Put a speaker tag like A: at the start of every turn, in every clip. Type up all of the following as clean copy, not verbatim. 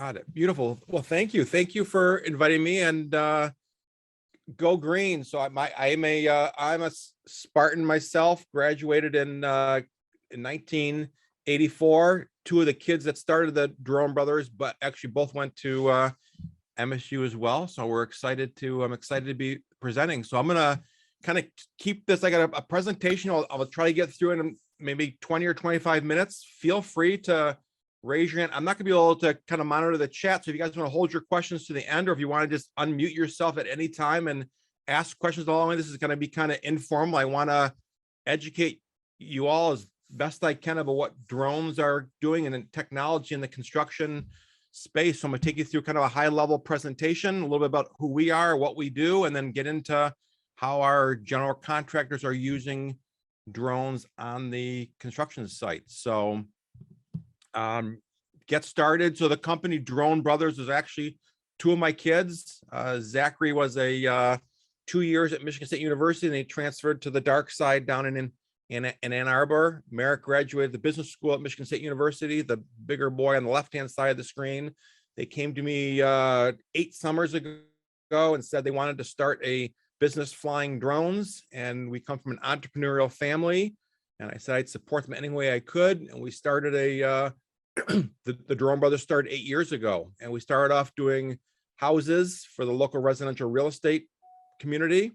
A: Got it. Beautiful. Well, thank you. Thank you for inviting me and go green. So I'm a Spartan myself, graduated in 1984. Two of the kids that started the Jerome Brothers, but actually both went to MSU as well. So I'm excited to be presenting. So I'm gonna kind of keep this. I got a presentation. I'll try to get through it in maybe 20 or 25 minutes. Feel free to raise your hand. I'm not gonna be able to kind of monitor the chat. So if you guys want to hold your questions to the end, or if you want to just unmute yourself at any time and ask questions along the way, this is going to be kind of informal. I want to educate you all as best I can about what drones are doing and in technology in the construction space. So I'm going to take you through kind of a high level presentation, a little bit about who we are, what we do, and then get into how our general contractors are using drones on the construction site. So get started. So the company Drone Brothers is actually two of my kids. Zachary was 2 years at Michigan State University, and he transferred to the dark side down in Ann Arbor. Merrick graduated the business school at Michigan State University, the bigger boy on the left-hand side of the screen. They came to me 8 summers ago and said they wanted to start a business flying drones. And we come from an entrepreneurial family. And I said I'd support them any way I could. And we started the Drone Brothers started 8 years ago. And we started off doing houses for the local residential real estate community.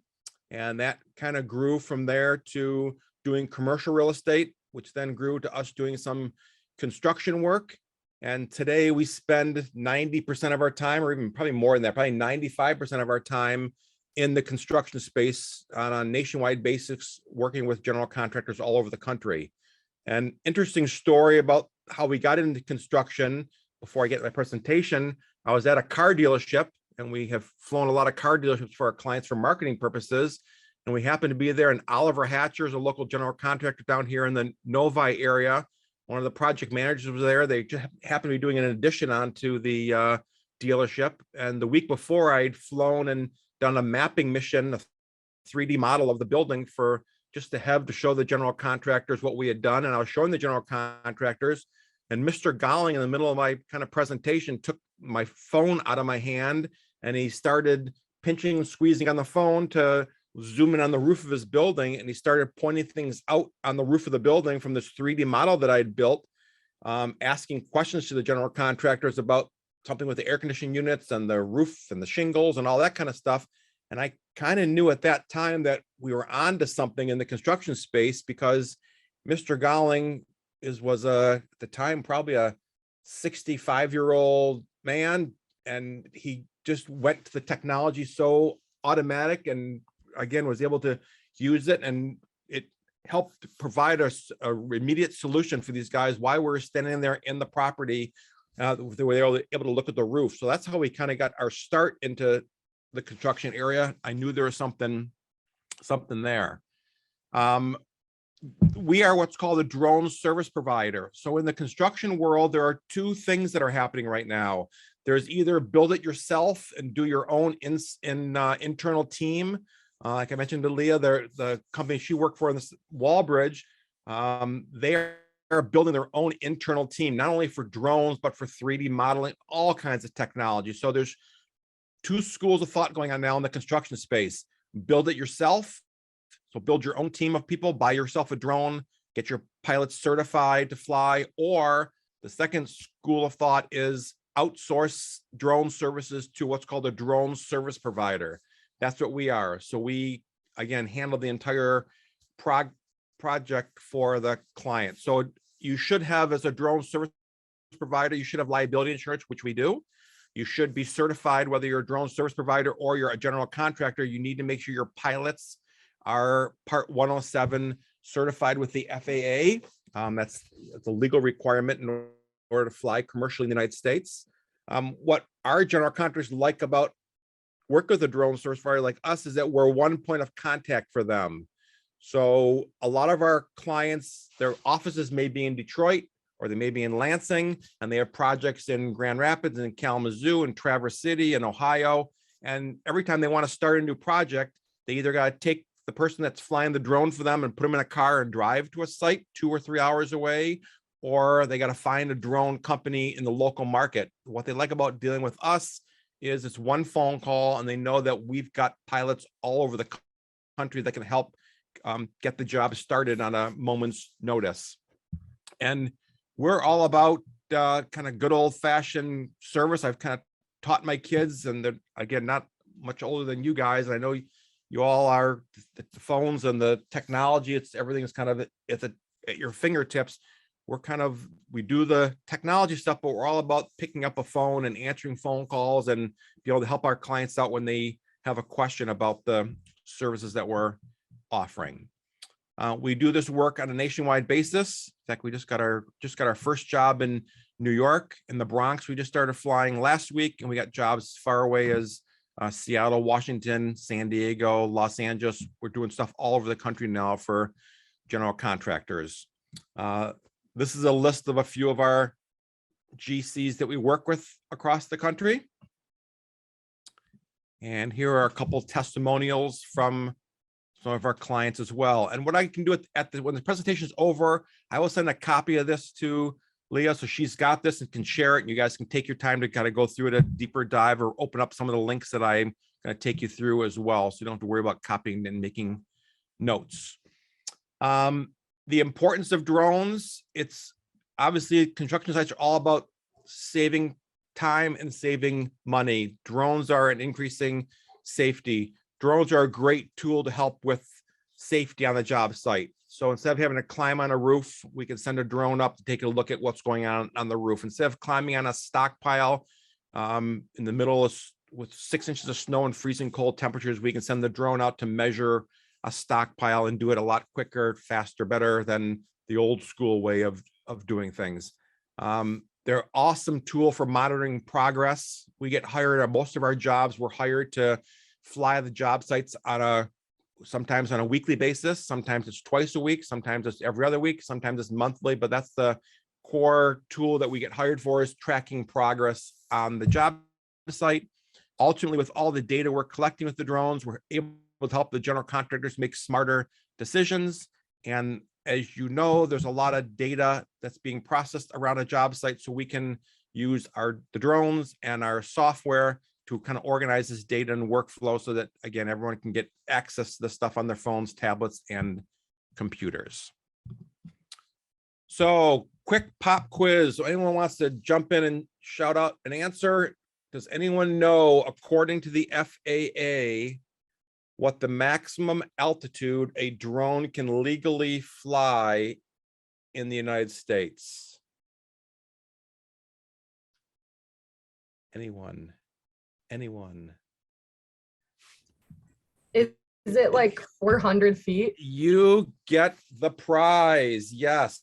A: And that kind of grew from there to doing commercial real estate, which then grew to us doing some construction work. And today we spend 90% of our time, or even probably more than that, probably 95% of our time in the construction space on a nationwide basis, working with general contractors all over the country. An interesting story about how we got into construction before I get my presentation. I was at a car dealership, and we have flown a lot of car dealerships for our clients for marketing purposes. And we happened to be there, and Oliver Hatcher is a local general contractor down here in the Novi area. One of the project managers was there. They just happened to be doing an addition onto the dealership. And the week before, I'd flown and done a mapping mission, a 3D model of the building for just to have to show the general contractors what we had done. And I was showing the general contractors, and Mr. Golling, in the middle of my kind of presentation, took my phone out of my hand, and he started pinching and squeezing on the phone to zoom in on the roof of his building. And he started pointing things out on the roof of the building from this 3D model that I had built, asking questions to the general contractors about something with the air conditioning units and the roof and the shingles and all that kind of stuff. And I kind of knew at that time that we were on to something in the construction space, because Mr. Golling was at the time probably a 65-year-old man, and he just went to the technology so automatic, and again was able to use it, and it helped provide us a immediate solution for these guys while we were standing there in the property. They were able to look at the roof. So that's how we kind of got our start into the construction area. I knew there was something there. We are what's called a drone service provider. So in the construction world, there are two things that are happening right now. There's either build it yourself and do your own internal team. Like I mentioned to Leah, the company she worked for in this Wallbridge, they are building their own internal team, not only for drones, but for 3D modeling, all kinds of technology. So there's two schools of thought going on now in the construction space. Build it yourself. So build your own team of people, buy yourself a drone, get your pilots certified to fly. Or the second school of thought is outsource drone services to what's called a drone service provider. That's what we are. So we, again, handle the entire project for the client. So you should have, as a drone service provider, you should have liability insurance, which we do. You should be certified, whether you're a drone service provider or you're a general contractor. You need to make sure your pilots are Part 107 certified with the FAA. That's a legal requirement in order to fly commercially in the United States. What our general contractors like about work with a drone service provider like us is that we're one point of contact for them. So a lot of our clients, their offices may be in Detroit, or they may be in Lansing, and they have projects in Grand Rapids and Kalamazoo and Traverse City and Ohio. And every time they want to start a new project, they either got to take the person that's flying the drone for them and put them in a car and drive to a site 2 or 3 hours away, or they got to find a drone company in the local market. What they like about dealing with us is it's one phone call, and they know that we've got pilots all over the country that can help get the job started on a moment's notice. And we're all about kind of good old fashioned service. I've kind of taught my kids, and they're, again, not much older than you guys. I know you all are, the phones and the technology, it's everything is kind of at your fingertips. We do the technology stuff, but we're all about picking up a phone and answering phone calls and be able to help our clients out when they have a question about the services that we're offering. We do this work on a nationwide basis. In fact, we just got our first job in New York, in the Bronx. We just started flying last week, and we got jobs as far away as Seattle, Washington, San Diego, Los Angeles. We're doing stuff all over the country now for general contractors. This is a list of a few of our GCs that we work with across the country. And here are a couple testimonials from some of our clients as well. And what I can do when the presentation is over, I will send a copy of this to Leah, so she's got this and can share it. And you guys can take your time to kind of go through it, a deeper dive, or open up some of the links that I'm going to take you through as well, so you don't have to worry about copying and making notes. The importance of drones. It's obviously, construction sites are all about saving time and saving money. Drones are an increasing safety. Drones are a great tool to help with safety on the job site. So instead of having to climb on a roof, we can send a drone up to take a look at what's going on the roof. Instead of climbing on a stockpile in the middle with 6 inches of snow and freezing cold temperatures, we can send the drone out to measure a stockpile and do it a lot quicker, faster, better than the old school way of doing things. They're an awesome tool for monitoring progress. We get hired on most of our jobs. We're hired to fly the job sites sometimes on a weekly basis. Sometimes it's twice a week. Sometimes it's every other week. Sometimes it's monthly, but that's the core tool that we get hired for, is tracking progress on the job site. Ultimately, with all the data we're collecting with the drones, we're able to help the general contractors make smarter decisions. And as you know, there's a lot of data that's being processed around a job site, so we can use the drones and our software to kind of organize this data and workflow so that, again, everyone can get access to the stuff on their phones, tablets, and computers. So, quick pop quiz. So anyone wants to jump in and shout out an answer? Does anyone know, according to the FAA, what the maximum altitude a drone can legally fly in the United States? Anyone?
B: Is it like 400 feet?
A: You get the prize. Yes.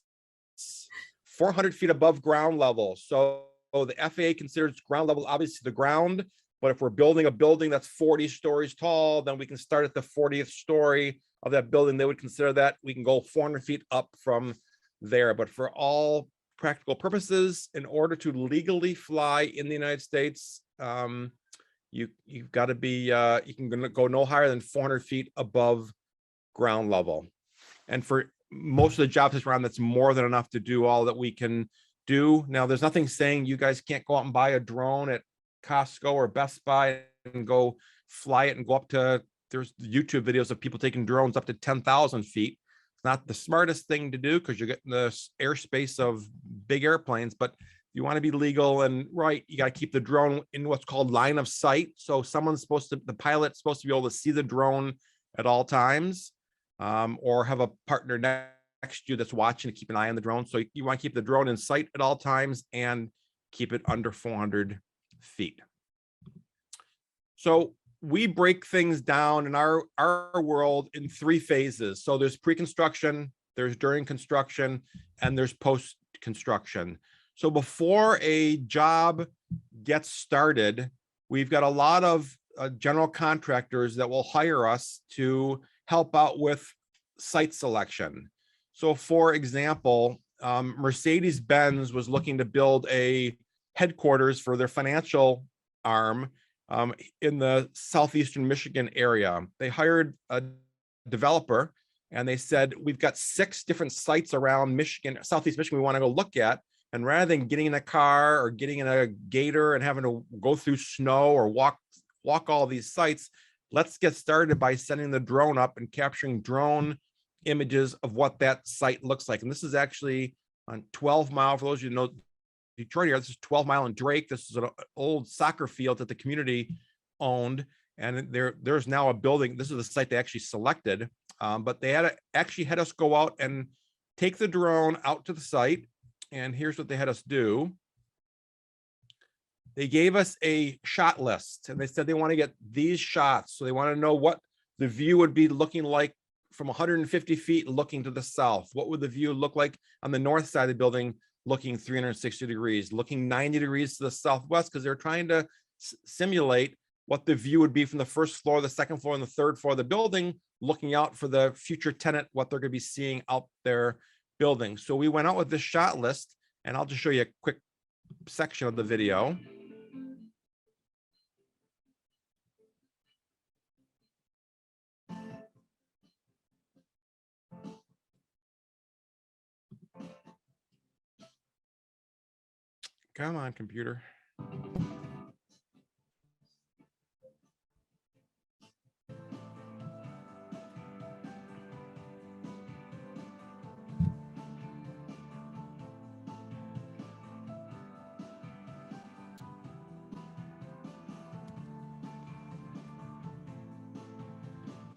A: 400 feet above ground level. So the FAA considers ground level obviously the ground, but if we're building a building that's 40 stories tall, then we can start at the 40th story of that building. They would consider that. We can go 400 feet up from there. But for all practical purposes, in order to legally fly in the United States, you've got to be, you can go no higher than 400 feet above ground level. And for most of the jobs around, that's more than enough to do all that we can do. Now, there's nothing saying you guys can't go out and buy a drone at Costco or Best Buy and go fly it and go up to, there's YouTube videos of people taking drones up to 10,000 feet. It's not the smartest thing to do because you're getting the airspace of big airplanes, but you want to be legal and right, you got to keep the drone in what's called line of sight. So the pilot's supposed to be able to see the drone at all times, or have a partner next to you that's watching to keep an eye on the drone. So you want to keep the drone in sight at all times and keep it under 400 feet. So we break things down in our world in 3 phases. So there's pre-construction, there's during construction, and there's post-construction. So before a job gets started, we've got a lot of general contractors that will hire us to help out with site selection. So for example, Mercedes-Benz was looking to build a headquarters for their financial arm in the southeastern Michigan area. They hired a developer And they said, we've got 6 different sites around Michigan, Southeast Michigan, we want to go look at. And rather than getting in a car or getting in a gator and having to go through snow or walk all these sites, let's get started by sending the drone up and capturing drone images of what that site looks like. And this is actually on 12 Mile, for those of you who know Detroit area, this is 12 Mile and Drake. This is an old soccer field that the community owned. And there's now a building. This is the site they actually selected. But they actually had us go out and take the drone out to the site. And here's what they had us do. They gave us a shot list and they said they want to get these shots. So they want to know what the view would be looking like from 150 feet looking to the south. What would the view look like on the north side of the building looking 360 degrees, looking 90 degrees to the southwest, because they're trying to simulate what the view would be from the first floor, the second floor, and the third floor of the building, looking out for the future tenant, what they're going to be seeing out their building. So we went out with this shot list, and I'll just show you a quick section of the video. Come on, computer.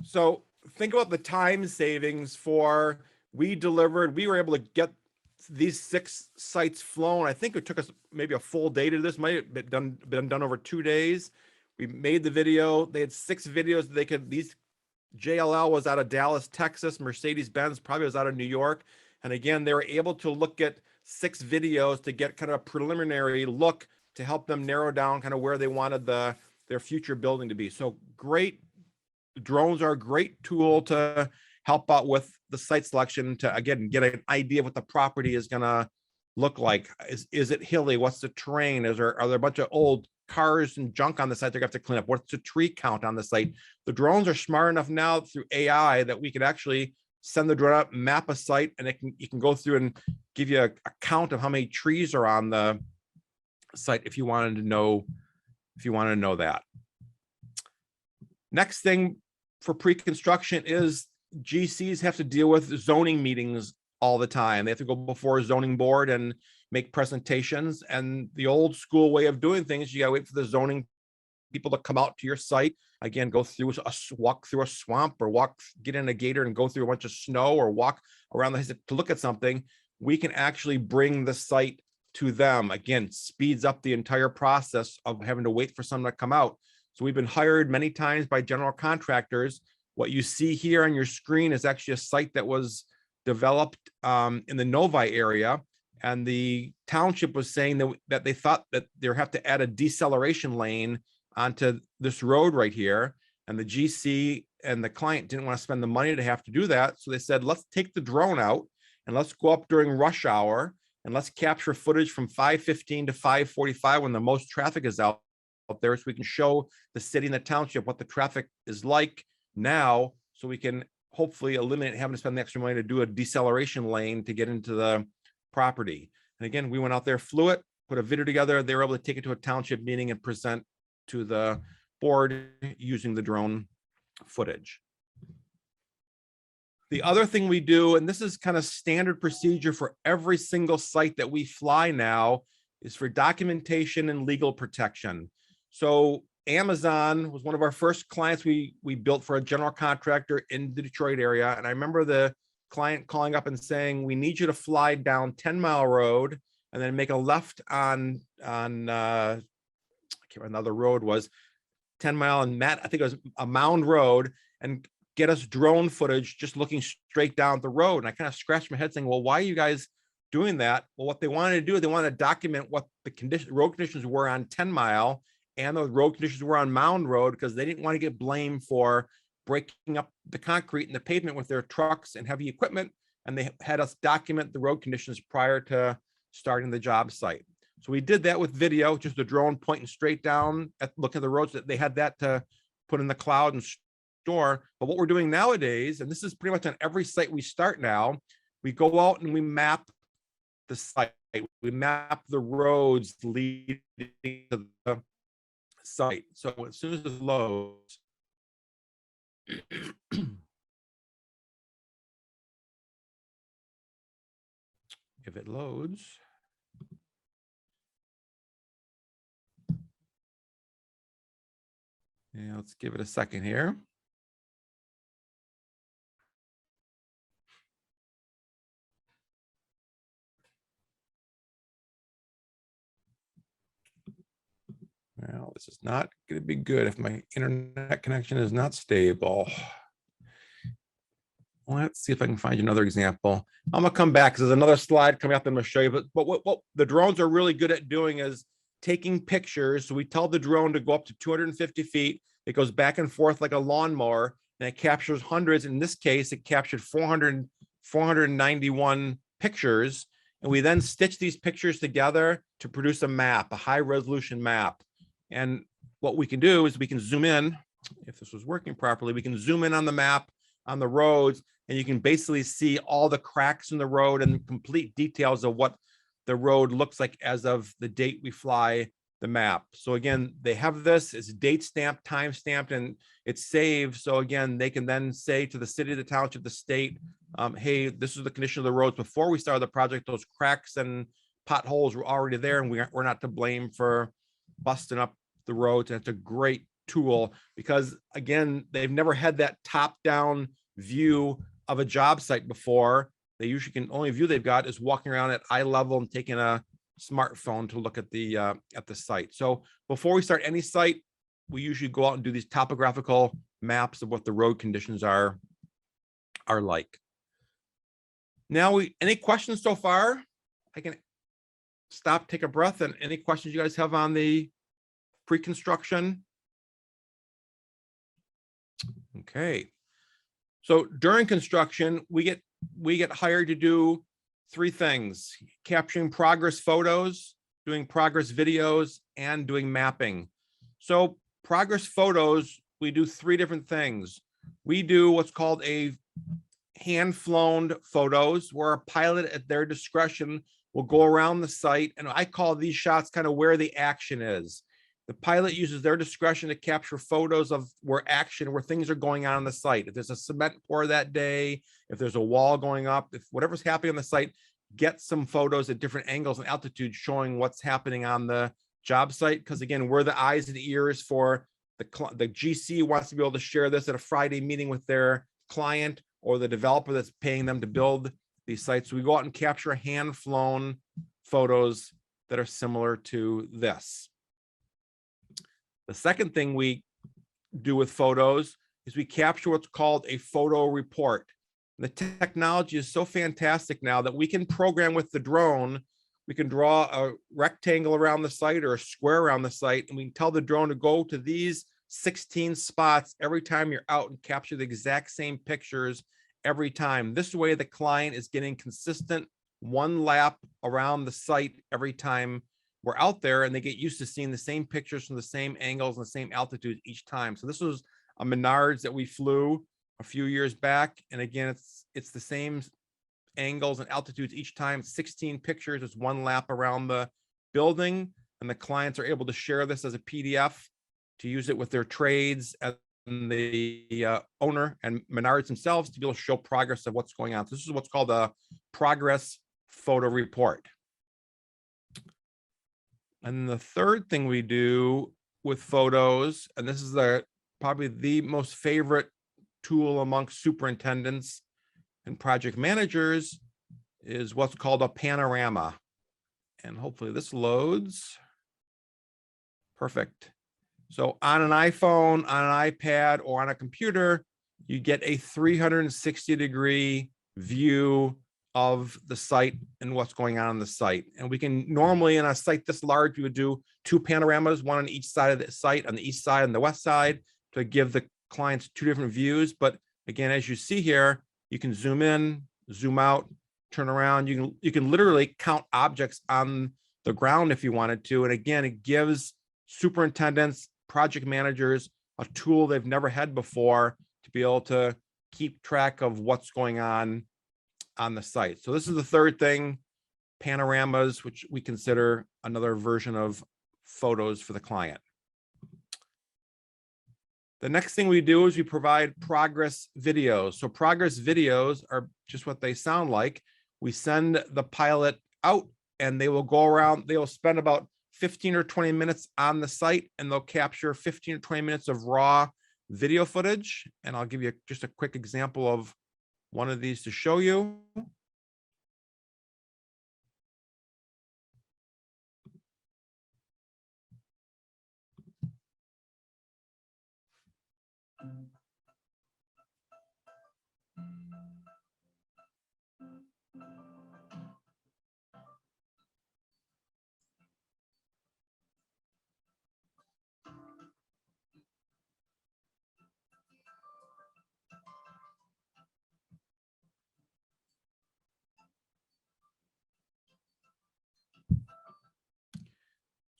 A: So think about the time savings for, we were able to get these 6 sites flown. I think it took us maybe a full day to this, might have been done over 2 days. We made the video. They had 6 videos they could, JLL was out of Dallas, Texas. Mercedes-Benz probably was out of New York. And again, they were able to look at 6 videos to get kind of a preliminary look to help them narrow down kind of where they wanted their future building to be. So great. Drones are a great tool to help out with the site selection to, again, get an idea of what the property is going to look like. Is it hilly? What's the terrain? Are there a bunch of old cars and junk on the site they're going to have to clean up? What's the tree count on the site? The drones are smart enough now through AI that we could actually send the drone up, map a site, and you can go through and give you a count of how many trees are on the site if you wanted to know that. Next thing for pre-construction is GCs have to deal with zoning meetings all the time. They have to go before a zoning board and make presentations. And the old school way of doing things, you gotta wait for the zoning people to come out to your site. Again, walk through a swamp, or get in a gator and go through a bunch of snow, or walk around the to look at something. We can actually bring the site to them. Again, speeds up the entire process of having to wait for someone to come out. So we've been hired many times by general contractors. What you see here on your screen is actually a site that was developed in the Novi area. And the township was saying that they thought that they'll have to add a deceleration lane onto this road right here. And the GC and the client didn't want to spend the money to have to do that. So they said, let's take the drone out and let's go up during rush hour and let's capture footage from 5:15 to 5:45 when the most traffic is out there, so we can show the city and the township what the traffic is like now, so we can hopefully eliminate having to spend the extra money to do a deceleration lane to get into the property. And again, we went out there, flew it, put a video together. They were able to take it to a township meeting and present to the board using the drone footage. The other thing we do, and this is kind of standard procedure for every single site that we fly now, is for documentation and legal protection. So Amazon was one of our first clients we built for a general contractor in the Detroit area. And I remember the client calling up and saying, we need you to fly down 10 Mile Road and then make a left on I can't remember, another road was 10 Mile and I think it was a Mound Road, and get us drone footage just looking straight down the road. And I kind of scratched my head saying, well, why are you guys doing that? Well, what they wanted to do, they wanted to document what the road conditions were on 10 Mile and the road conditions were on Mound Road, because they didn't want to get blamed for breaking up the concrete and the pavement with their trucks and heavy equipment. And they had us document the road conditions prior to starting the job site. So we did that with video, just the drone pointing straight down at look at the roads. That they had that to put in the cloud and door. But what we're doing nowadays, and this is pretty much on every site we start now, we go out and we map the site. We map the roads leading to the site. So as soon as it loads, if it loads, yeah, let's give it a second here. Well, this is not going to be good if my internet connection is not stable. Let's see if I can find you another example. I'm gonna come back because there's another slide coming up. I'm gonna show you. But what the drones are really good at doing is taking pictures. So we tell the drone to go up to 250 feet. It goes back and forth like a lawnmower, and it captures hundreds. In this case, it captured 491 pictures. And we then stitch these pictures together to produce a map, a high resolution map. And what we can do is we can zoom in. If this was working properly, we can zoom in on the map, on the roads, and you can basically see all the cracks in the road and complete details of what the road looks like as of the date we fly the map. So again, they have this, it's date stamped, time stamped, and it's saved. So again, they can then say to the city, the township, the state, hey, this is the condition of the roads before we started the project. Those cracks and potholes were already there, and we're not to blame for busting up the roads. And it's a great tool because again, they've never had that top-down view of a job site before. They usually can only view they've got is walking around at eye level and taking a smartphone to look at the site. So before we start any site, we usually go out and do these topographical maps of what the road conditions are like. Now, any questions so far? I can stop, take a breath, and any questions you guys have on the pre-construction? Okay. So during construction, we get hired to do three things: capturing progress photos, doing progress videos, and doing mapping. So progress photos, we do three different things. We do what's called a hand-flown photos, where a pilot at their discretion will go around the site, and I call these shots kind of where the action is. The pilot uses their discretion to capture photos of where things are going on the site. If there's a cement pour that day, if there's a wall going up, if whatever's happening on the site, get some photos at different angles and altitudes showing what's happening on the job site. Because again, we're the eyes and ears for the GC wants to be able to share this at a Friday meeting with their client or the developer that's paying them to build these sites. So we go out and capture hand-flown photos that are similar to this. The second thing we do with photos is we capture what's called a photo report. The technology is so fantastic now that we can program with the drone. We can draw a rectangle around the site or a square around the site, and we can tell the drone to go to these 16 spots every time you're out and capture the exact same pictures every time. This way, the client is getting consistent one lap around the site every time we're out there, and they get used to seeing the same pictures from the same angles and the same altitudes each time. So this was a Menards that we flew a few years back. And again, it's the same angles and altitudes each time. 16 pictures is one lap around the building, and the clients are able to share this as a PDF to use it with their trades and the owner and Menards themselves to be able to show progress of what's going on. So this is what's called a progress photo report. And the third thing we do with photos, and this is probably the most favorite tool amongst superintendents and project managers, is what's called a panorama. And hopefully this loads. Perfect. So on an iPhone, on an iPad, or on a computer, you get a 360-degree view of the site and what's going on the site. And we can normally, in a site this large, we would do two panoramas, one on each side of the site, on the east side and the west side, to give the clients two different views. But again, as you see here, you can zoom in, zoom out, turn around. You can literally count objects on the ground if you wanted to. And again, it gives superintendents, project managers a tool they've never had before to be able to keep track of what's going on the site. So this is the third thing, panoramas, which we consider another version of photos for the client. The next thing we do is we provide progress videos. So progress videos are just what they sound like. We send the pilot out and they will go around, they will spend about 15 or 20 minutes on the site, and they'll capture 15 or 20 minutes of raw video footage. And I'll give you just a quick example of one of these to show you.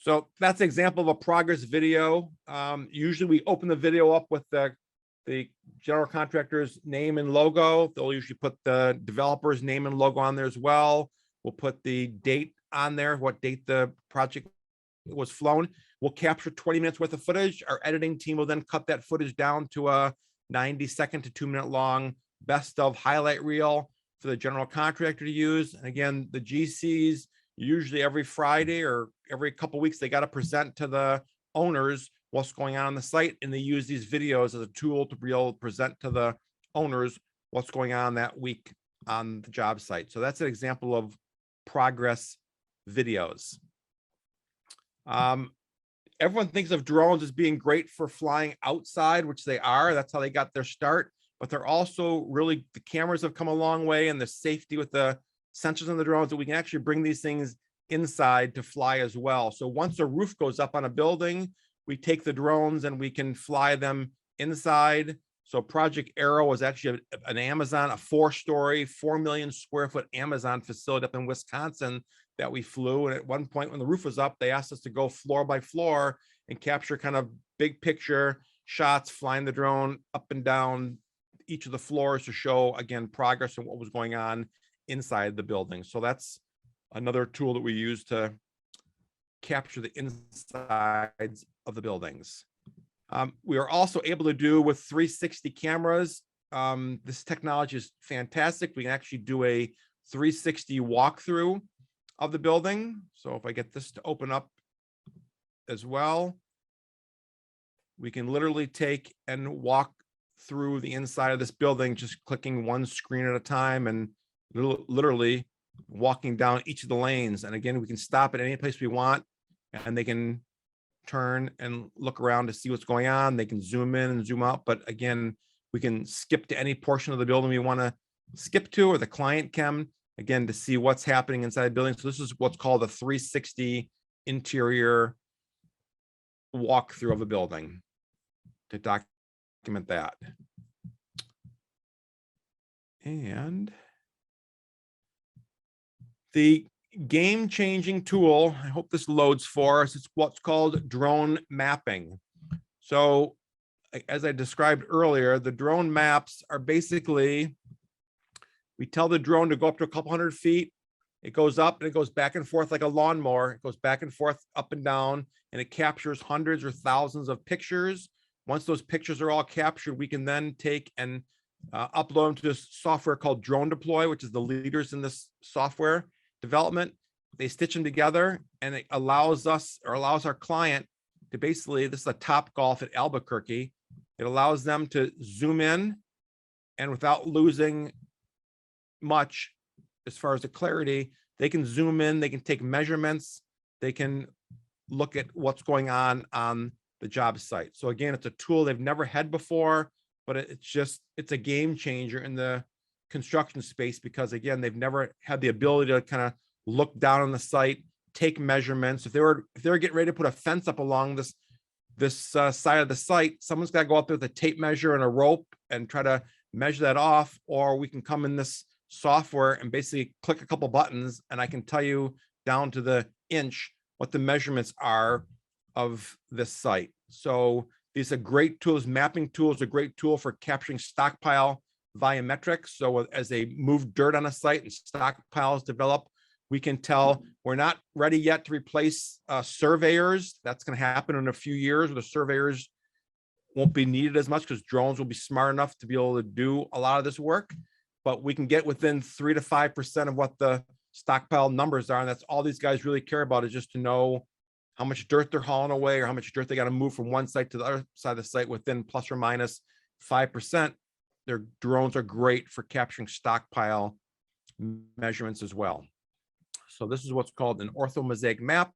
A: So that's an example of a progress video. Usually we open the video up with the general contractor's name and logo. They'll usually put the developer's name and logo on there as well. We'll put the date on there, what date the project was flown. We'll capture 20 minutes worth of footage. Our editing team will then cut that footage down to a 90-second to 2-minute long best of highlight reel for the general contractor to use. And again, the GCs, usually every Friday or every couple of weeks, they got to present to the owners what's going on the site, and they use these videos as a tool to be able to present to the owners what's going on that week on the job site. So that's an example of progress videos. Everyone thinks of drones as being great for flying outside, which they are. That's how they got their start, but they're also really, the cameras have come a long way, and the safety with the sensors on the drones, that we can actually bring these things inside to fly as well. So once a roof goes up on a building, we take the drones and we can fly them inside. So Project Arrow was actually an Amazon, a 4-story, 4 million square foot Amazon facility up in Wisconsin that we flew. And at one point when the roof was up, they asked us to go floor by floor and capture kind of big picture shots, flying the drone up and down each of the floors to show, again, progress and what was going on inside the building. So that's another tool that we use to capture the insides of the buildings. We are also able to do with 360 cameras. This technology is fantastic. We can actually do a 360 walkthrough of the building. So if I get this to open up as well, we can literally take and walk through the inside of this building, just clicking one screen at a time and literally walking down each of the lanes. And again, we can stop at any place we want, and they can turn and look around to see what's going on. They can zoom in and zoom out, but again, we can skip to any portion of the building we want to skip to, or the client can, again, to see what's happening inside the building. So this is what's called a 360 interior walkthrough of a building to document that. And the game-changing tool, I hope this loads for us, it's what's called drone mapping. So as I described earlier, the drone maps are basically, we tell the drone to go up to a couple hundred feet. It goes up and it goes back and forth like a lawnmower. It goes back and forth, up and down, and it captures hundreds or thousands of pictures. Once those pictures are all captured, we can then take and upload them to this software called Drone Deploy, which is the leaders in this software development. They stitch them together, and it allows us, or allows our client to basically, this is a Topgolf at Albuquerque. It allows them to zoom in, and without losing much as far as the clarity, they can zoom in, they can take measurements, they can look at what's going on the job site. So again, it's a tool they've never had before, but it's a game changer in the construction space, because again, they've never had the ability to kind of look down on the site, take measurements. If they were getting ready to put a fence up along this side of the site, someone's got to go up there with a tape measure and a rope and try to measure that off. Or we can come in this software and basically click a couple buttons, and I can tell you down to the inch what the measurements are of this site. So These are great tools. Mapping tools are a great tool for capturing stockpile volumetrics. So as they move dirt on a site and stockpiles develop, we can tell we're not ready yet to replace surveyors. That's going to happen in a few years where the surveyors won't be needed as much because drones will be smart enough to be able to do a lot of this work. But we can get within 3 to 5% of what the stockpile numbers are. And that's all these guys really care about, is just to know how much dirt they're hauling away or how much dirt they got to move from one site to the other side of the site within plus or minus 5%. Their drones are great for capturing stockpile measurements as well. So this is what's called an orthomosaic map.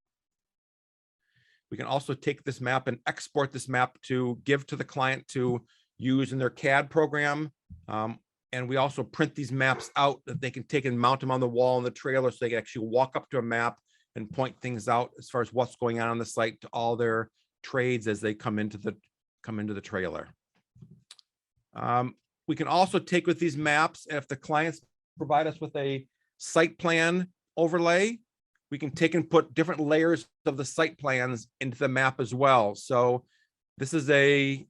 A: We can also take this map and export this map to give to the client to use in their CAD program. And we also print these maps out that they can take and mount them on the wall in the trailer so they can actually walk up to a map and point things out as far as what's going on the site to all their trades as they come into the trailer. We can also take with these maps, if the clients provide us with a site plan overlay, we can take and put different layers of the site plans into the map as well. So this is a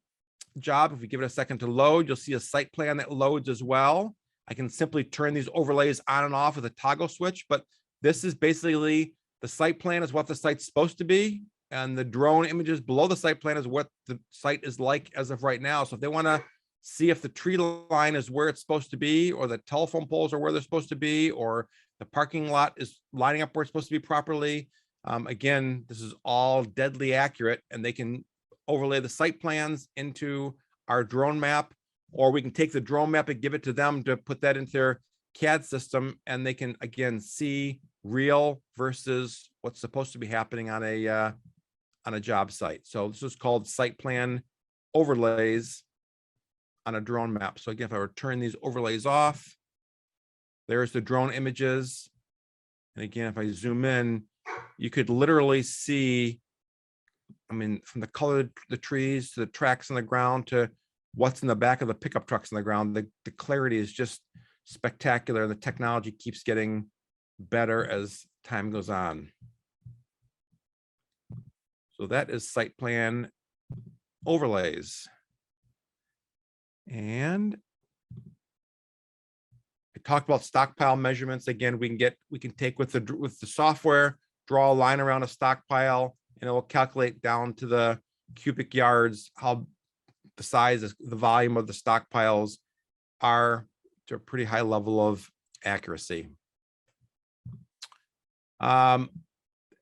A: job. If we give it a second to load, you'll see a site plan that loads as well. I can simply turn these overlays on and off with a toggle switch, but this is basically the site plan is what the site's supposed to be. And the drone images below the site plan is what the site is like as of right now. So if they want to see if the tree line is where it's supposed to be, or the telephone poles are where they're supposed to be, or the parking lot is lining up where it's supposed to be properly. Again, this is all deadly accurate, and they can overlay the site plans into our drone map, or we can take the drone map and give it to them to put that into their CAD system, and they can again see real versus what's supposed to be happening on a job site. So this is called site plan overlays on a drone map. So again, if I were to turn these overlays off, there's the drone images. And again, if I zoom in, you could literally see, I mean, from the color of the trees to the tracks on the ground to what's in the back of the pickup trucks on the ground. The clarity is just spectacular. And the technology keeps getting better as time goes on. So that is site plan overlays. And I talked about stockpile measurements. Again, we can take with the software, draw a line around a stockpile, and it will calculate down to the cubic yards how the size, the volume of the stockpiles are to a pretty high level of accuracy.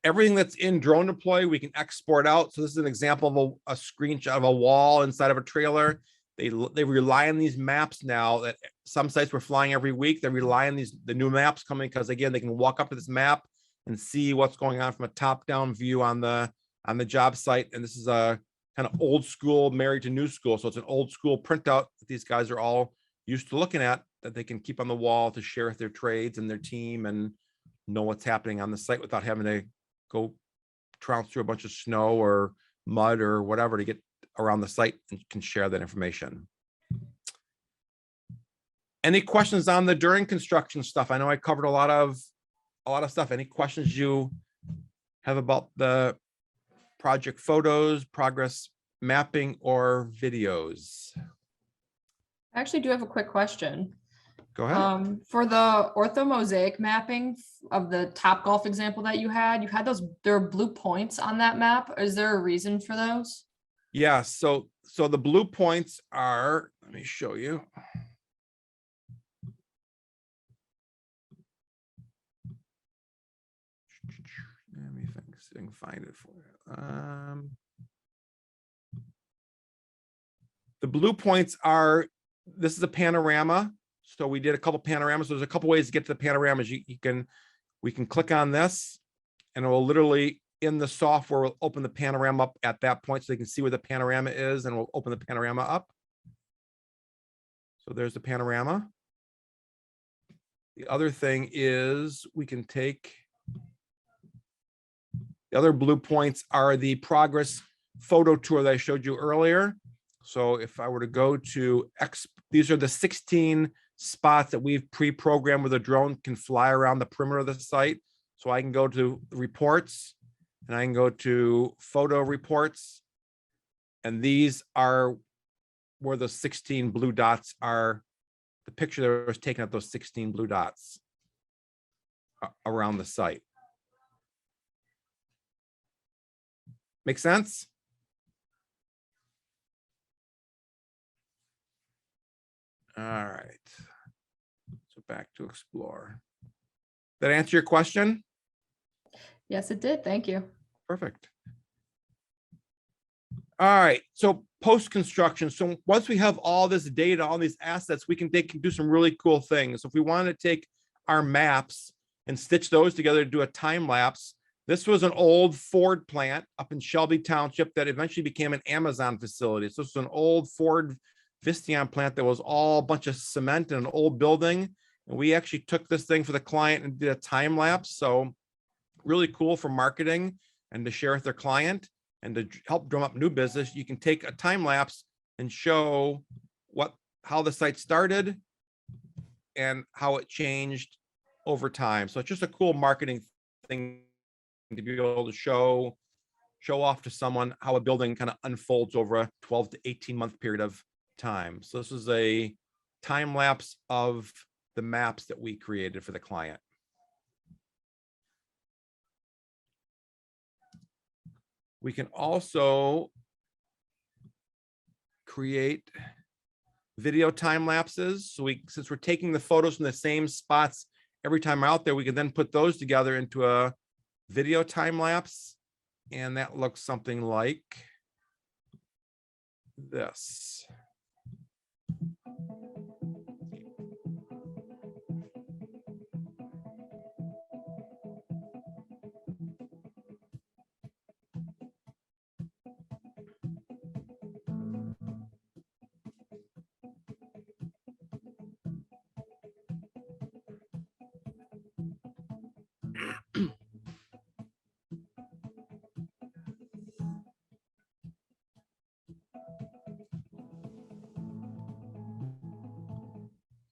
A: Everything that's in Drone Deploy, we can export out. So this is an example of a screenshot of a wall inside of a trailer. They rely on these maps now that some sites were flying every week. They rely on the new maps coming because again, they can walk up to this map and see what's going on from a top-down view on the job site. And this is a kind of old school married to new school. So it's an old school printout that these guys are all used to looking at, that they can keep on the wall to share with their trades and their team and know what's happening on the site without having to go trounce through a bunch of snow or mud or whatever to get around the site, and can share that information. Any questions on the during construction stuff? I know I covered a lot of stuff. Any questions you have about the project photos, progress mapping, or videos?
C: I actually do have a quick question.
A: Go ahead.
C: For the orthomosaic mapping of the Topgolf example that you had those, there are blue points on that map. Is there a reason for those?
A: Yeah, so the blue points are, let me show you. Let me think, see if I can find it for you. The blue points are, this is a panorama. So we did a couple panoramas. So there's a couple ways to get to the panoramas. We can click on this, and it will literally, in the software, will open the panorama up at that point so they can see where the panorama is, and we'll open the panorama up. So there's the panorama. The other thing is we can take, the other blue points are the progress photo tour that I showed you earlier. So if I were to go to these are the 16 spots that we've pre-programmed where the drone can fly around the perimeter of the site. So I can go to reports, and I can go to photo reports, And these are where the 16 blue dots are, the picture that was taken of those 16 blue dots around the site. Make sense? All right. So back to explore. That answer your question?
C: Yes, it did. Thank you.
A: Perfect. All right, so post-construction. So once we have all this data, all these assets, we can do some really cool things. So if we want to take our maps and stitch those together to do a time lapse, this was an old Ford plant up in Shelby Township that eventually became an Amazon facility. So it's an old Ford Visteon plant that was all a bunch of cement in an old building. And we actually took this thing for the client and did a time lapse. So really cool for marketing and to share with their client and to help drum up new business. You can take a time lapse and show how the site started and how it changed over time. So it's just a cool marketing thing to be able to show off to someone how a building kind of unfolds over a 12 to 18 month period of time. So this is a time lapse of the maps that we created for the client. We can also create video time lapses. So since we're taking the photos from the same spots every time we're out there, we can then put those together into a video time lapse. And that looks something like this.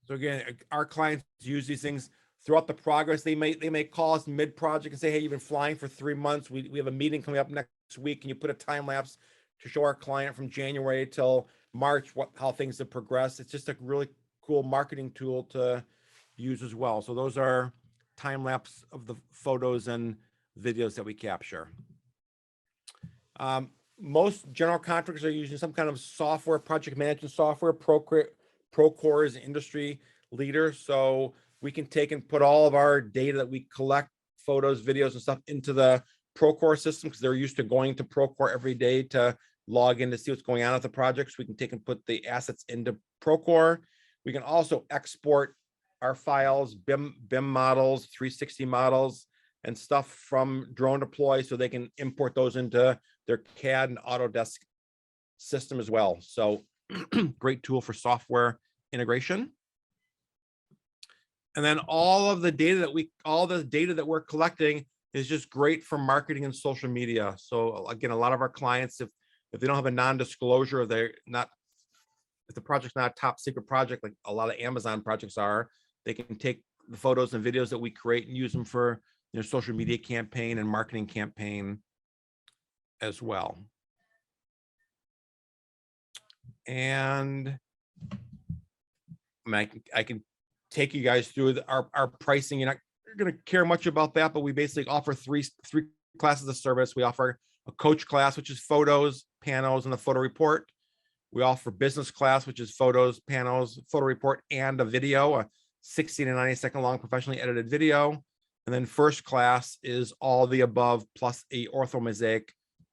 A: So again, our clients use these things throughout the progress. They may call us mid-project and say, hey, you've been flying for 3 months. We have a meeting coming up next week. Can you put a time lapse to show our client from January till March how things have progressed? It's just a really cool marketing tool to use as well. So those are time lapse of the photos and videos that we capture. Most general contractors are using some kind of software, project management software. Procore is an industry leader, so we can take and put all of our data that we collect, photos, videos, and stuff into the Procore system because they're used to going to Procore every day to log in to see what's going on with the project. So we can take and put the assets into Procore. We can also export our files, BIM models, 360 models, and stuff from Drone Deploy so they can import those into their CAD and Autodesk system as well. So great tool for software integration. And then all the data that we're collecting is just great for marketing and social media. So again, a lot of our clients, if they don't have a non-disclosure, if the project's not a top secret project, like a lot of Amazon projects are, they can take the photos and videos that we create and use them for their social media campaign and marketing campaign as well. And I can take you guys through our pricing. You're not going to care much about that, but we basically offer three classes of service. We offer a coach class, which is photos, panels, and a photo report. We offer business class, which is photos, panels, photo report, and a video, a 60 to 90 second long professionally edited video. And then first class is all the above plus a OrthoMosaic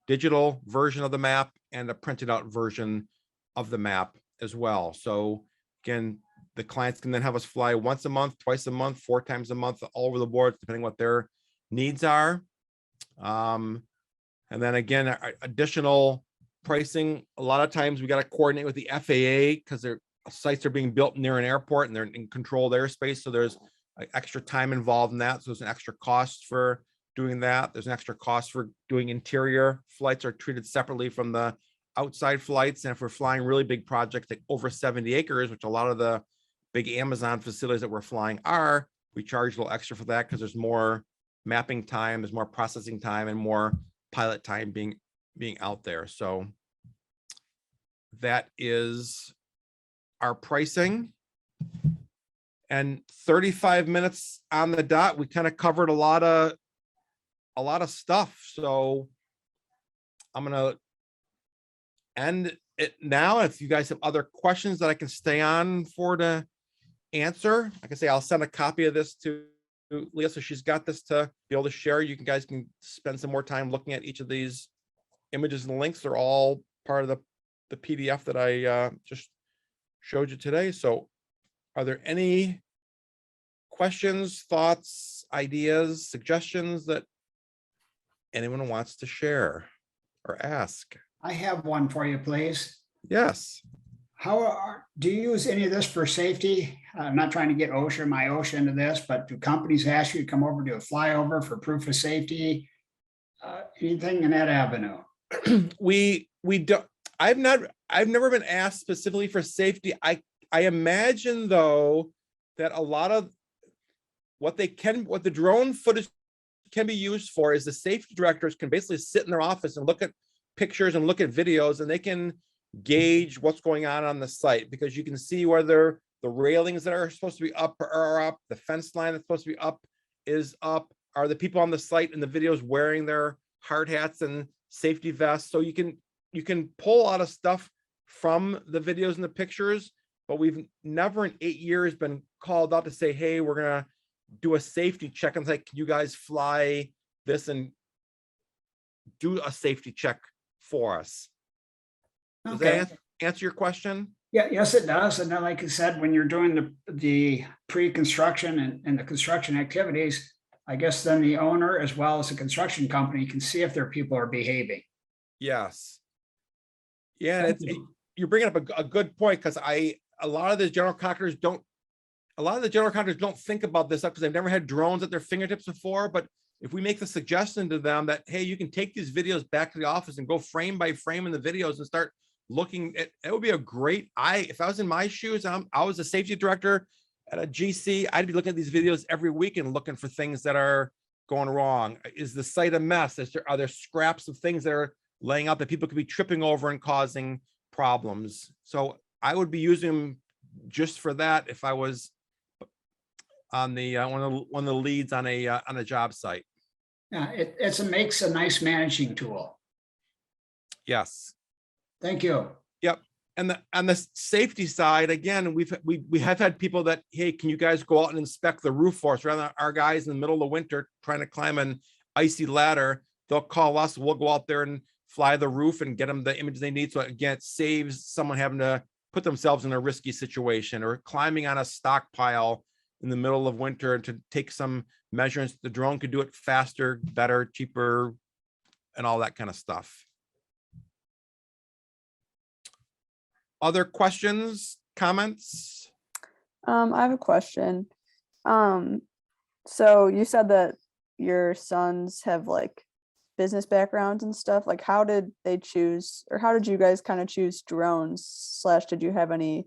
A: digital version of the map and a printed out version of the map as well. So again, the clients can then have us fly once a month, twice a month, 4 times a month, all over the board, depending what their needs are. And then again, additional pricing. A lot of times we got to coordinate with the FAA because their sites are being built near an airport and they're in controlled airspace. So there's extra time involved in that. So there's an extra cost for doing that. There's an extra cost for doing interior flights are treated separately from the outside flights. And if we're flying really big projects like over 70 acres, which a lot of the big Amazon facilities that we're flying are, we charge a little extra for that because there's more mapping time, there's more processing time, and more pilot time being out there. So that is our pricing. And 35 minutes on the dot, we kind of covered a lot of stuff. So I'm gonna end it now. If you guys have other questions that I can stay on for to answer, like I say, I'll send a copy of this to Leah, so she's got this to be able to share. You guys can spend some more time looking at each of these images and links. They're all part of the PDF that I just showed you today. So are there any questions, thoughts, ideas, suggestions that anyone wants to share or ask?
D: I have one for you, please.
A: Yes.
D: Do you use any of this for safety? I'm not trying to get my OSHA into this, but do companies ask you to come over to a flyover for proof of safety? Anything in that avenue?
A: We don't, I've never been asked specifically for safety. I imagine though that a lot of what the drone footage can be used for is the safety directors can basically sit in their office and look at pictures and look at videos, and they can gauge what's going on the site, because you can see whether the railings that are supposed to be up are up, the fence line that's supposed to be up is up, are the people on the site in the videos wearing their hard hats and safety vests. So you can pull a lot of stuff from the videos and the pictures, but we've never in 8 years been called out to say, hey, we're gonna do a safety check and say, can you guys fly this and do a safety check for us? Does
D: Okay.
A: that answer your question?
D: Yeah, yes, it does. And then, like I said, when you're doing the pre-construction and the construction activities, I guess then the owner as well as the construction company can see if their people are behaving.
A: Yes. Yeah,
D: Thank you.
A: you're bringing up a good point, because a lot of the general contractors don't think about this stuff because they've never had drones at their fingertips before. But if we make the suggestion to them that, hey, you can take these videos back to the office and go frame by frame in the videos and start looking at, it would be a great, if I was in my shoes, I was a safety director at a GC, I'd be looking at these videos every week and looking for things that are going wrong. Is the site a mess? Are there scraps of things that are laying out that people could be tripping over and causing problems? So I would be using them just for that if I was on the one of the leads on a job site.
D: Yeah, it makes a nice managing tool.
A: Yes.
D: Thank you.
A: Yep. And on the safety side, again, we have had people that, hey, can you guys go out and inspect the roof for us? Rather than our guys in the middle of winter trying to climb an icy ladder, they'll call us. We'll go out there and fly the roof and get them the images they need. So again, it saves someone having to put themselves in a risky situation, or climbing on a stockpile in the middle of winter to take some measurements. The drone could do it faster, better, cheaper, and all that kind of stuff. Other questions, comments?
E: I have a question. So you said that your sons have like business backgrounds and stuff. Like, how did they choose, or how did you guys kind of choose drones? / did you have any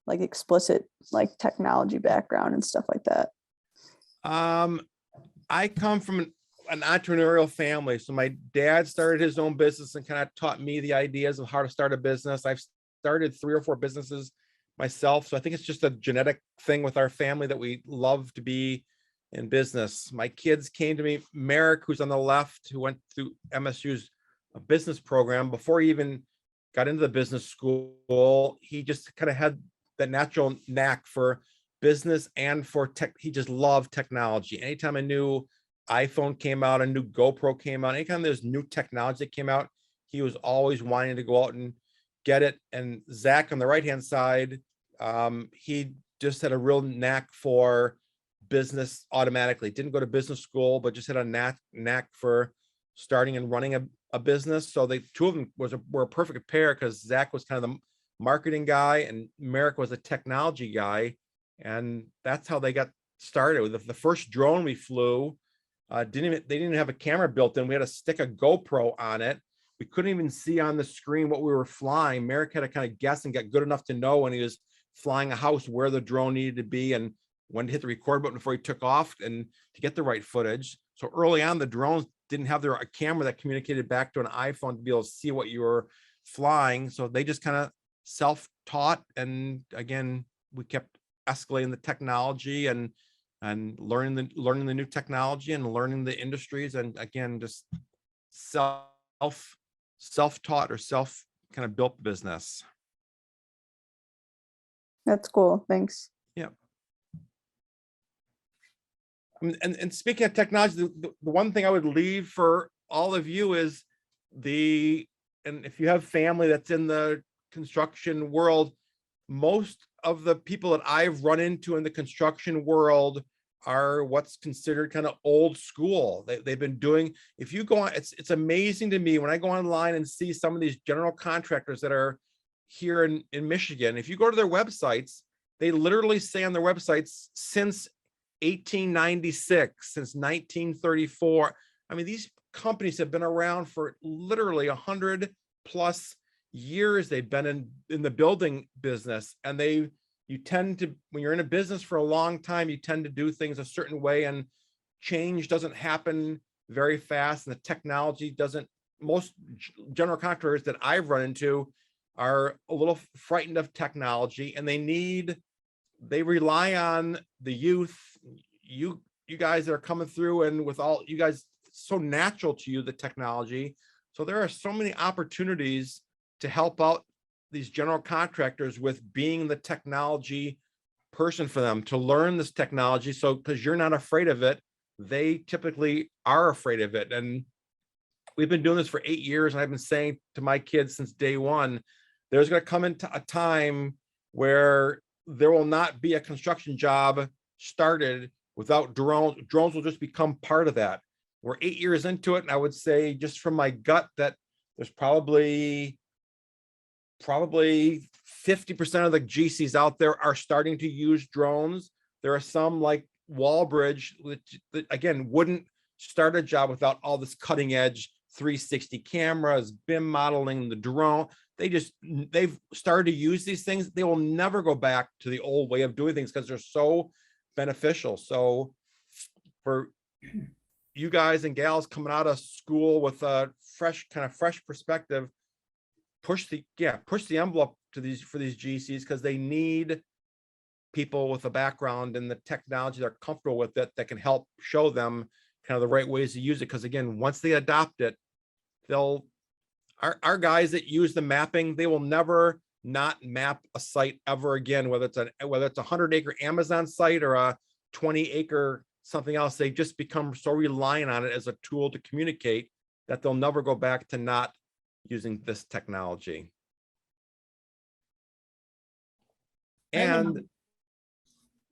E: like explicit like technology background and stuff like that?
A: I come from an entrepreneurial family. So my dad started his own business and kind of taught me the ideas of how to start a business. I've started 3 or 4 businesses myself. So I think it's just a genetic thing with our family that we love to be in business. My kids came to me. Merrick, who's on the left, who went through MSU's business program, before he even got into the business school, he just kind of had that natural knack for business and for tech. He just loved technology. Anytime a new iPhone came out, a new GoPro came out, anytime there's new technology that came out, he was always wanting to go out and get it. And Zach on the right-hand side, he just had a real knack for business automatically. Didn't go to business school, but just had a knack for starting and running a business. So the two of them were a perfect pair, because Zach was kind of the marketing guy and Merrick was a technology guy. And that's how they got started. With the first drone we flew, they didn't even have a camera built in. We had to stick a GoPro on it. We couldn't even see on the screen what we were flying. Merrick had to kind of guess and get good enough to know when he was flying a house where the drone needed to be and when to hit the record button before he took off and to get the right footage. So early on, the drones didn't have a camera that communicated back to an iPhone to be able to see what you were flying. So they just kind of self-taught. And again, we kept escalating the technology and learning the new technology and learning the industries. And again, just self-taught or self kind of built business.
E: That's cool. Thanks.
A: And speaking of technology, the one thing I would leave for all of you is and if you have family that's in the construction world, most of the people that I've run into in the construction world are what's considered kind of old school. They've been doing, if you go on, it's amazing to me when I go online and see some of these general contractors that are here in Michigan. If you go to their websites, they literally say on their websites since 1896, since 1934. I mean, these companies have been around for literally 100+ years. They've been in the building business, and you tend to, when you're in a business for a long time, you tend to do things a certain way, and change doesn't happen very fast. And the technology doesn't, most general contractors that I've run into are a little frightened of technology, and they rely on the youth, you guys that are coming through, and with all you guys, so natural to you, the technology. So there are so many opportunities to help out these general contractors with being the technology person for them, to learn this technology. So, because you're not afraid of it, they typically are afraid of it. And we've been doing this for 8 years, and I've been saying to my kids since day one, there's going to come into a time where there will not be a construction job started without drones. Drones will just become part of that. We're 8 years into it, and I would say, just from my gut, that there's probably 50% of the GCs out there are starting to use drones. There are some like Wallbridge that again wouldn't start a job without all this cutting edge 360 cameras, BIM modeling, the drone. They've started to use these things. They will never go back to the old way of doing things because they're so beneficial. So for you guys and gals coming out of school with a fresh perspective, push the envelope for these GCs, because they need people with a background in the technology, they're comfortable with it, that can help show them kind of the right ways to use it. Because again, once they adopt it, our guys that use the mapping, they will never not map a site ever again, whether it's a 100-acre Amazon site or a 20-acre something else. They just become so reliant on it as a tool to communicate that they'll never go back to not using this technology. And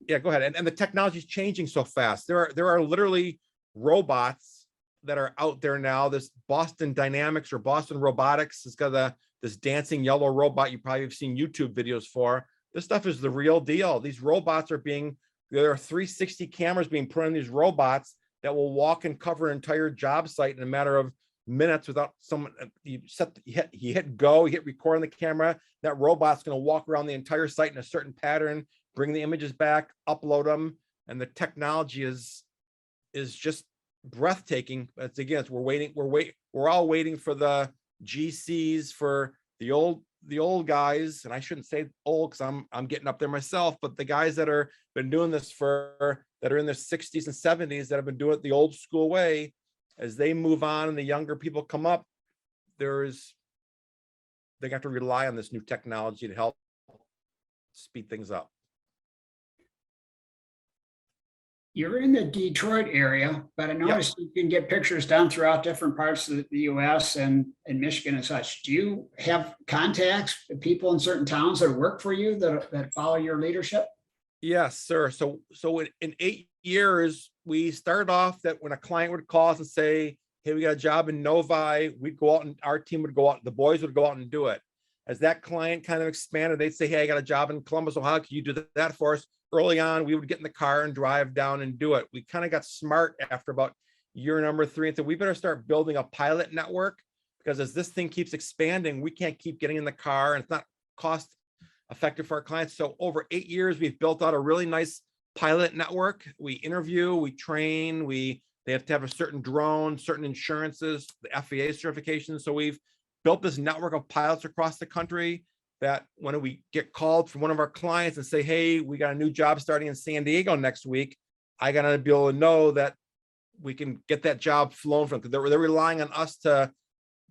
A: yeah, go ahead. And the technology is changing so fast. There are literally robots that are out there now. This Boston Dynamics or Boston Robotics has got this dancing yellow robot you probably have seen YouTube videos for. This stuff is the real deal. These robots there are 360 cameras being put on these robots that will walk and cover an entire job site in a matter of minutes without someone. You hit go, you hit record on the camera. That robot's going to walk around the entire site in a certain pattern, bring the images back, upload them, and the technology is just breathtaking. But again, we're all waiting for the GCs, for the old guys, and I shouldn't say old because I'm getting up there myself, but the guys that are been doing this that are in their 60s and 70s, that have been doing it the old school way. As they move on and the younger people come up, they have to rely on this new technology to help speed things up.
D: You're in the Detroit area, but I noticed you can get pictures done throughout different parts of the US and Michigan and such. Do you have contacts, people in certain towns that work for you that follow your leadership?
A: Yes, sir. So in 8 years, we started off that when a client would call us and say, hey, we got a job in Novi, we'd go out and our team would go out, the boys would go out and do it. As that client kind of expanded, they'd say, hey, I got a job in Columbus, Ohio, can you do that for us? Early on, we would get in the car and drive down and do it. We kind of got smart after about year number 3 and said, we better start building a pilot network, because as this thing keeps expanding, we can't keep getting in the car, and it's not cost effective for our clients. So over 8 years, we've built out a really nice pilot network. We interview, we train, they have to have a certain drone, certain insurances, the FAA certification. So we've built this network of pilots across the country. that when we get called from one of our clients and say, hey, we got a new job starting in San Diego next week, I gotta be able to know that we can get that job flown from, because they're relying on us to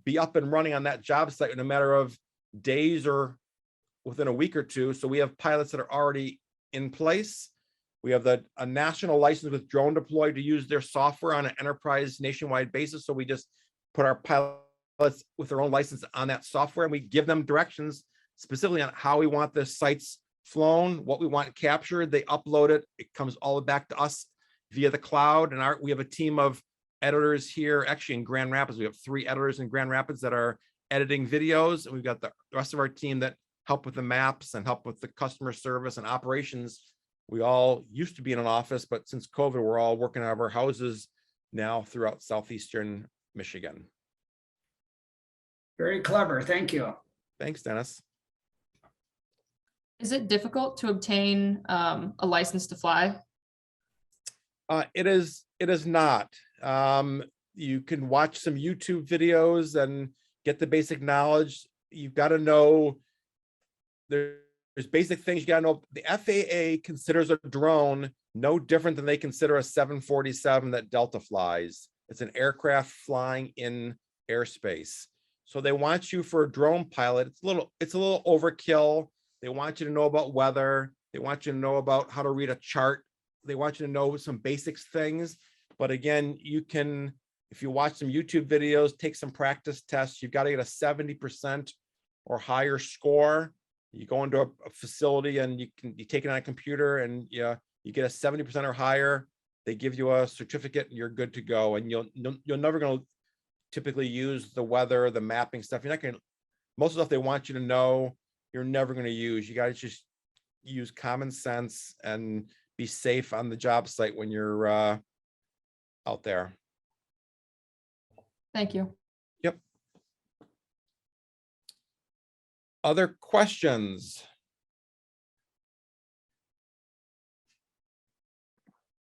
A: be up and running on that job site in a matter of days or within a week or two. So we have pilots that are already in place. We have a national license with Drone Deploy to use their software on an enterprise nationwide basis. So we just put our pilots with their own license on that software, and we give them directions specifically on how we want the sites flown, what we want captured. They upload it. It comes all back to us via the cloud. And we have a team of editors here, actually in Grand Rapids. We have 3 editors in Grand Rapids that are editing videos. And we've got the rest of our team that help with the maps and help with the customer service and operations. We all used to be in an office, but since COVID, we're all working out of our houses now throughout southeastern Michigan.
D: Very clever. Thank you.
A: Thanks, Dennis.
C: Is it difficult to obtain a license to fly?
A: It is not. You can watch some YouTube videos and get the basic knowledge. You've got to know there's basic things you got to know. The FAA considers a drone no different than they consider a 747 that Delta flies. It's an aircraft flying in airspace. So they want you for a drone pilot. It's a little overkill. They want you to know about weather. They want you to know about how to read a chart. They want you to know some basics things. But again, you can, if you watch some YouTube videos, take some practice tests, you've got to get a 70% or higher score. You go into a facility and you take it on a computer and you get a 70% or higher. They give you a certificate and you're good to go. And you're never going to typically use the weather, the mapping stuff. You're not going to, most of the stuff they want you to know, you're never going to use. You got to just use common sense and be safe on the job site when you're out there.
C: Thank you.
A: Yep. Other questions?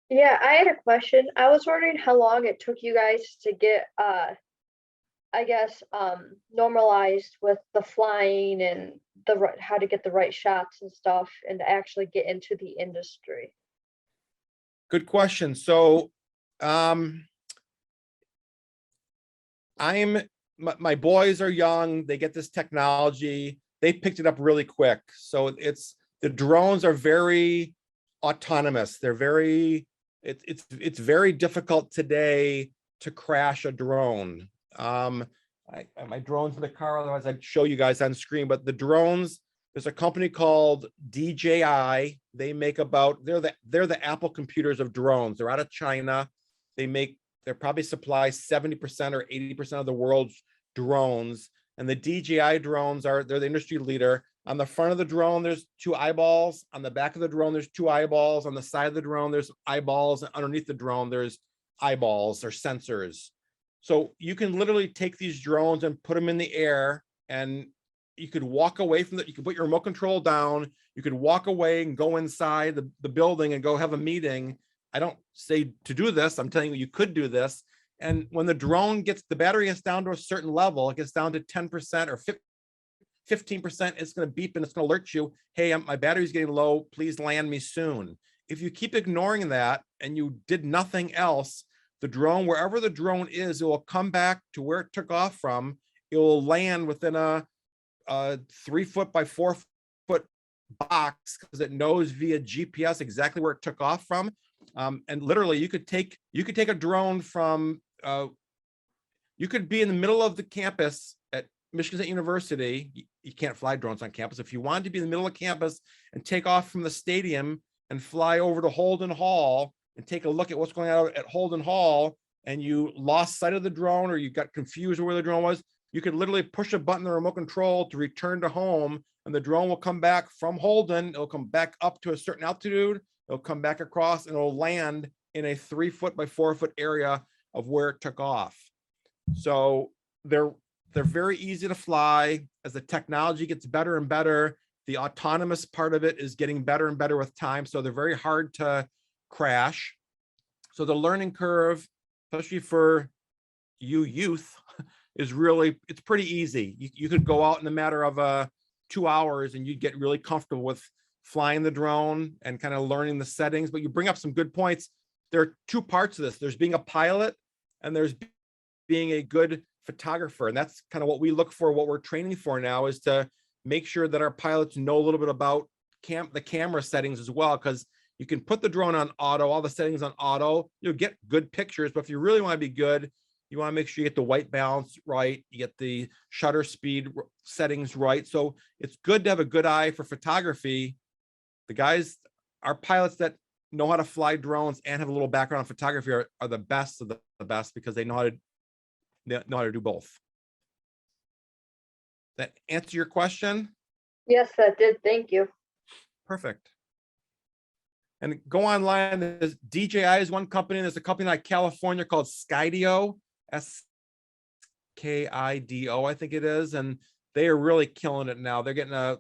F: Yeah, I had a question. I was wondering how long it took you guys to get, I guess, normalized with the flying and how to get the right shots and stuff, and to actually get into the industry.
A: Good question. So, my boys are young. They get this technology. They picked it up really quick. So the drones are very autonomous. It's very difficult today to crash a drone. My drones in the car, otherwise I'd show you guys on screen, but the drones, there's a company called DJI. They make they're the Apple computers of drones. They're out of China. They probably supply 70% or 80% of the world's drones. And the DJI drones they're the industry leader. On the front of the drone, there's 2 eyeballs. On the back of the drone, there's 2 eyeballs. On the side of the drone, there's eyeballs. And underneath the drone, there's eyeballs or sensors. So you can literally take these drones and put them in the air, and you could walk away from you could put your remote control down. You could walk away and go inside the building and go have a meeting. I don't say to do this. I'm telling you could do this. And when the drone the battery gets down to a certain level, it gets down to 10% or 15%, it's going to beep and it's going to alert you, hey, my battery's getting low, please land me soon. If you keep ignoring that and you did nothing else, the drone, wherever the drone is, it will come back to where it took off from. It will land within a 3 foot by 4 foot box, because it knows via GPS exactly where it took off from. And literally you could take a drone from, you could be in the middle of the campus at Michigan State University. You can't fly drones on campus. If you wanted to be in the middle of campus and take off from the stadium and fly over to Holden Hall and take a look at what's going on at Holden Hall, and you lost sight of the drone or you got confused where the drone was, you could literally push a button, the remote control, to return to home, and the drone will come back from Holden. It'll come back up to a certain altitude. It'll come back across and it'll land in a 3 foot by 4 foot area of where it took off. So they're very easy to fly. As the technology gets better and better, the autonomous part of it is getting better and better with time. So they're very hard to crash. So the learning curve, especially for youth, is it's pretty easy. You could go out in a matter of 2 hours and you'd get really comfortable with flying the drone and kind of learning the settings. But you bring up some good points. There are two parts of this. There's being a pilot and there's being a good photographer. And that's kind of what we look for, what we're training for now, is to make sure that our pilots know a little bit about the camera settings as well, because you can put the drone on auto, all the settings on auto, you'll get good pictures. But if you really want to be good, you want to make sure you get the white balance right, you get the shutter speed settings right. So it's good to have a good eye for photography. The guys, our pilots that know how to fly drones and have a little background in photography are the best of the best, because they know how to do both. That answer your question?
F: Yes, that did. Thank you.
A: Perfect. And go online. There's DJI is one company. There's a company like California called Skydio, SKIDO, I think it is, and they are really killing it now. They're getting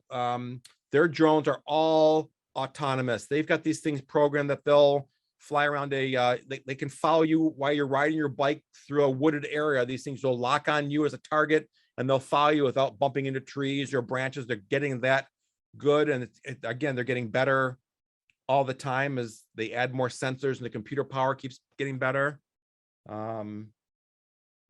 A: their drones are all autonomous. They've got these things programmed that they'll fly around they can follow you while you're riding your bike through a wooded area. These things will lock on you as a target and they'll follow you without bumping into trees or branches. They're getting that good. And again, they're getting better all the time as they add more sensors and the computer power keeps getting better. In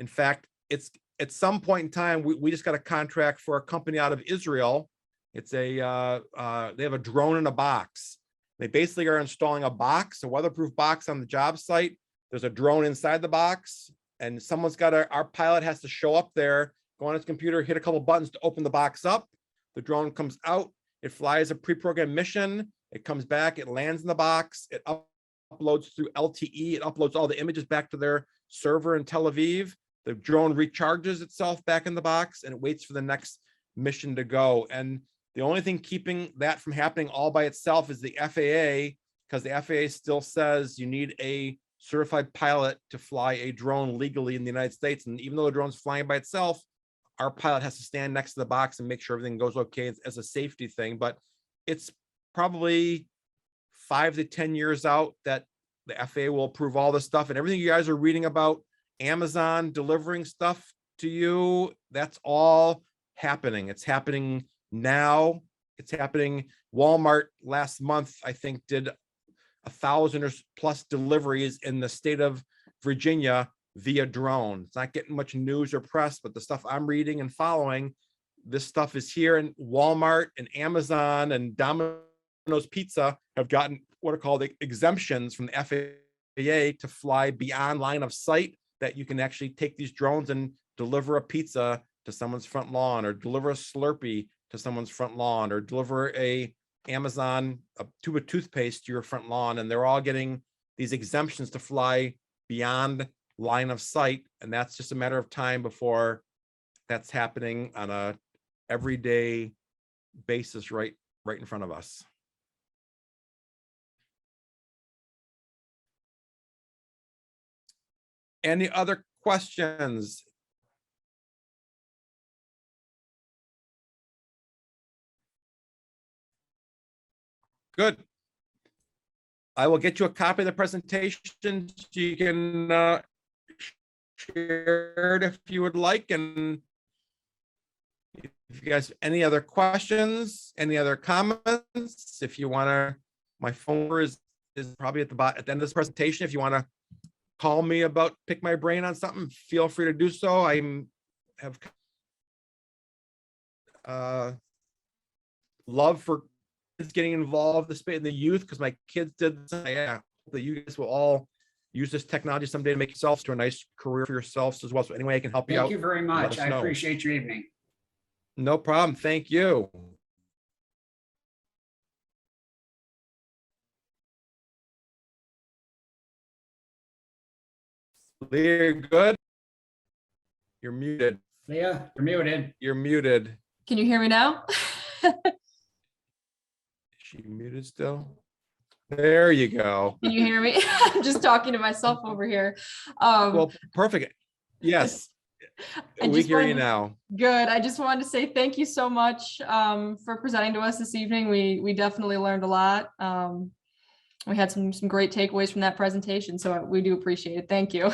A: fact, it's at some point in time, we just got a contract for a company out of Israel. It's they have a drone in a box. They basically are installing a box, a weatherproof box on the job site. There's a drone inside the box, and our pilot has to show up there, go on his computer, hit a couple buttons to open the box up. The drone comes out, it flies a pre-programmed mission, it comes back, it lands in the box, it uploads through LTE, it uploads all the images back to their server in Tel Aviv. The drone recharges itself back in the box and it waits for the next mission to go. And the only thing keeping that from happening all by itself is the FAA, because the FAA still says you need a certified pilot to fly a drone legally in the United States. And even though the drone's flying by itself, our pilot has to stand next to the box and make sure everything goes okay as a safety thing. But it's probably 5 to 10 years out that the FAA will approve all this stuff. And everything you guys are reading about Amazon delivering stuff to you, that's all happening. It's happening now. It's happening. Walmart last month, I think, did 1,000 or plus deliveries in the state of Virginia via drone. It's not getting much news or press, but the stuff I'm reading and following, this stuff is here. And Walmart and Amazon and Domino's Pizza have gotten what are called exemptions from the FAA to fly beyond line of sight, that you can actually take these drones and deliver a pizza to someone's front lawn, or deliver a Slurpee to someone's front lawn, or deliver a tube of toothpaste to your front lawn. And they're all getting these exemptions to fly beyond line of sight. And that's just a matter of time before that's happening on a everyday basis right in front of us. Any other questions? Good. I will get you a copy of the presentation so you can share it if you would like. And if you guys have any other questions, any other comments, if you want to, my phone number is probably at the end of this presentation. If you want to call me about, pick my brain on something, feel free to do so. I have love for kids getting involved in the youth, because my kids did this. Yeah, that you guys will all use this technology someday to make yourselves to a nice career for yourselves as well. So any way I can help you out.
D: Thank you very much.
A: us
D: I
A: know.
D: appreciate your evening.
A: No problem. Thank you. Leah, you're good? You're muted.
D: Leah, you're muted.
A: You're muted.
C: Can you hear me now?
A: Is she muted still? There you go.
C: Can you hear me? I'm just talking to myself over here.
A: Well, perfect. Yes,
C: I
A: we
C: just
A: hear you
C: wanted-
A: now.
C: Good. I just wanted to say thank you so much for presenting to us this evening. We definitely learned a lot. We had some great takeaways from that presentation, so we do appreciate it. Thank you.